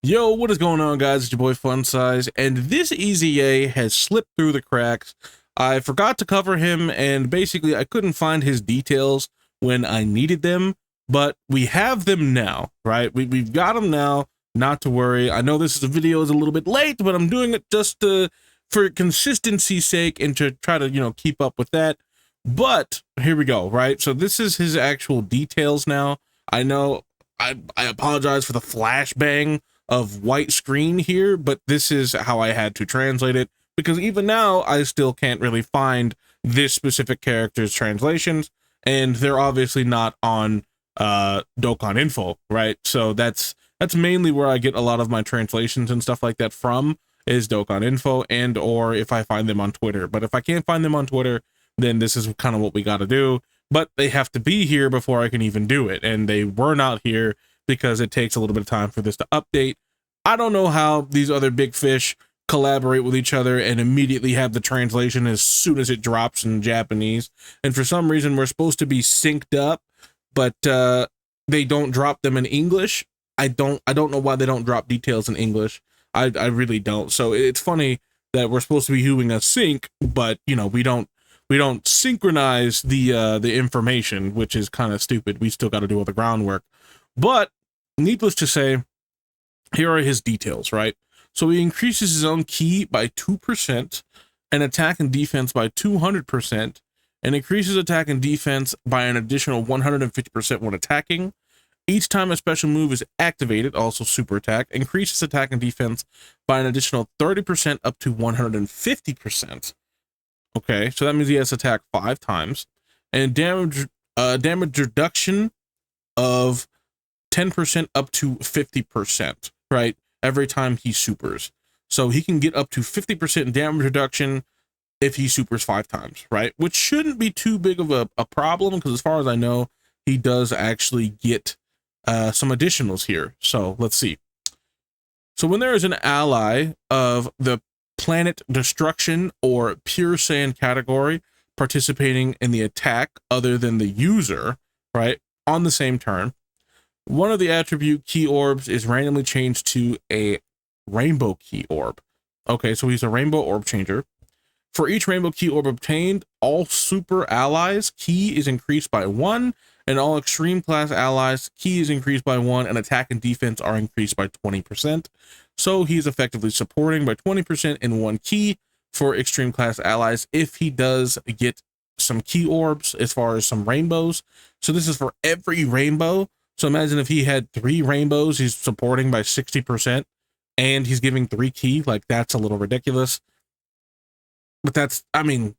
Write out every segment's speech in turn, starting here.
Yo, what is going on, guys? It's your boy Fun Size, and this EZA has slipped through the cracks. I forgot to cover him, and basically I couldn't find his details when I needed them, but we have them now, right? We've got them now, not to worry. I know this video is a little bit late, but I'm doing it just for consistency's sake and to try to, keep up with that. But here we go, right? So this is his actual details now. I know I apologize for the flashbang of white screen here, but this is how I had to translate it, because even now I still can't really find this specific character's translations, and they're obviously not on Dokkan info, right? So that's mainly where I get a lot of my translations and stuff like that from, is Dokkan info, and or if I find them on Twitter. But if I can't find them on Twitter, then this is kind of what we got to do. But they have to be here before I can even do it, and they were not here because it takes a little bit of time for this to update. I don't know how these other big fish collaborate with each other and immediately have the translation as soon as it drops in Japanese. And for some reason, we're supposed to be synced up, but they don't drop them in English. I don't know why they don't drop details in English. I really don't. So it's funny that we're supposed to be doing a sync, but we don't synchronize the information, which is kind of stupid. We still got to do all the groundwork. But needless to say, here are his details, right? So he increases his own ki by 2% and attack and defense by 200%, and increases attack and defense by an additional 150% when attacking. Each time a special move is activated, also super attack, increases attack and defense by an additional 30% up to 150%. Okay, so that means he has to attack 5 times, and damage reduction of 10% up to 50%, right? Every time he supers. So he can get up to 50% damage reduction if he supers 5 times, right? Which shouldn't be too big of a problem, because as far as I know, he does actually get some additionals here. So let's see. So when there is an ally of the planet destruction or pure sand category participating in the attack other than the user, right, on the same turn, one of the attribute key orbs is randomly changed to a rainbow key orb. Okay, so he's a rainbow orb changer. For each rainbow key orb obtained, all super allies key is increased by 1, and all extreme class allies key is increased by 1, and attack and defense are increased by 20%. So he's effectively supporting by 20% in 1 key for extreme class allies if he does get some key orbs as far as some rainbows. So this is for every rainbow. So imagine if he had 3 rainbows, he's supporting by 60%, and he's giving 3 key. Like, that's a little ridiculous. But that's, I mean,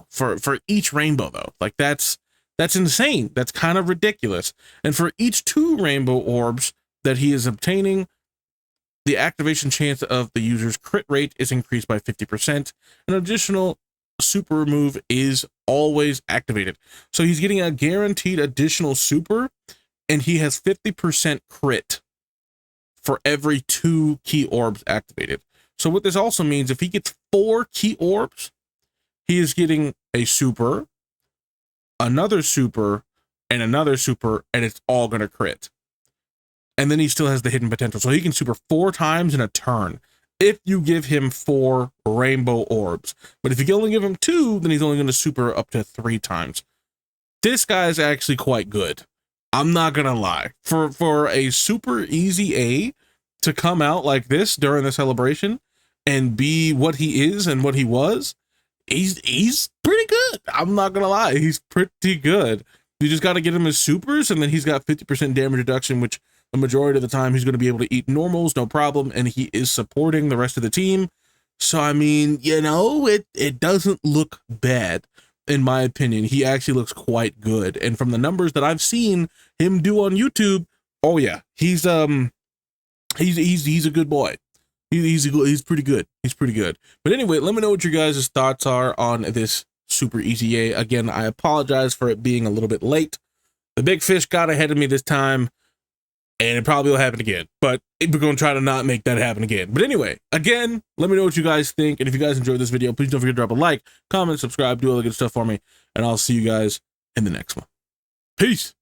for each rainbow though, like that's insane. That's kind of ridiculous. And for each 2 rainbow orbs that he is obtaining, the activation chance of the user's crit rate is increased by 50%. An additional super move is always activated. So he's getting a guaranteed additional super, and he has 50% crit for every 2 key orbs activated. So what this also means, if he gets 4 key orbs, he is getting a super, another super, and another super, and it's all going to crit. And then he still has the hidden potential. So he can super 4 times in a turn if you give him 4 rainbow orbs. But if you only give him 2, then he's only going to super up to 3 times. This guy is actually quite good. I'm not going to lie. For a super easy A to come out like this during the celebration and be what he is and what he was, he's pretty good. I'm not going to lie. He's pretty good. You just got to get him his supers, and then he's got 50% damage reduction, which the majority of the time he's going to be able to eat normals, no problem, and he is supporting the rest of the team. So, I mean, it doesn't look bad, in my opinion. He actually looks quite good, and from the numbers that I've seen him do on YouTube, oh yeah, he's a good boy. He's pretty good. He's pretty good. But anyway, let me know what your guys' thoughts are on this Super EZA. Again, I apologize for it being a little bit late. The big fish got ahead of me this time, and it probably will happen again. But we're going to try to not make that happen again. But anyway, again, let me know what you guys think. And if you guys enjoyed this video, please don't forget to drop a like, comment, subscribe, do all the good stuff for me. And I'll see you guys in the next one. Peace.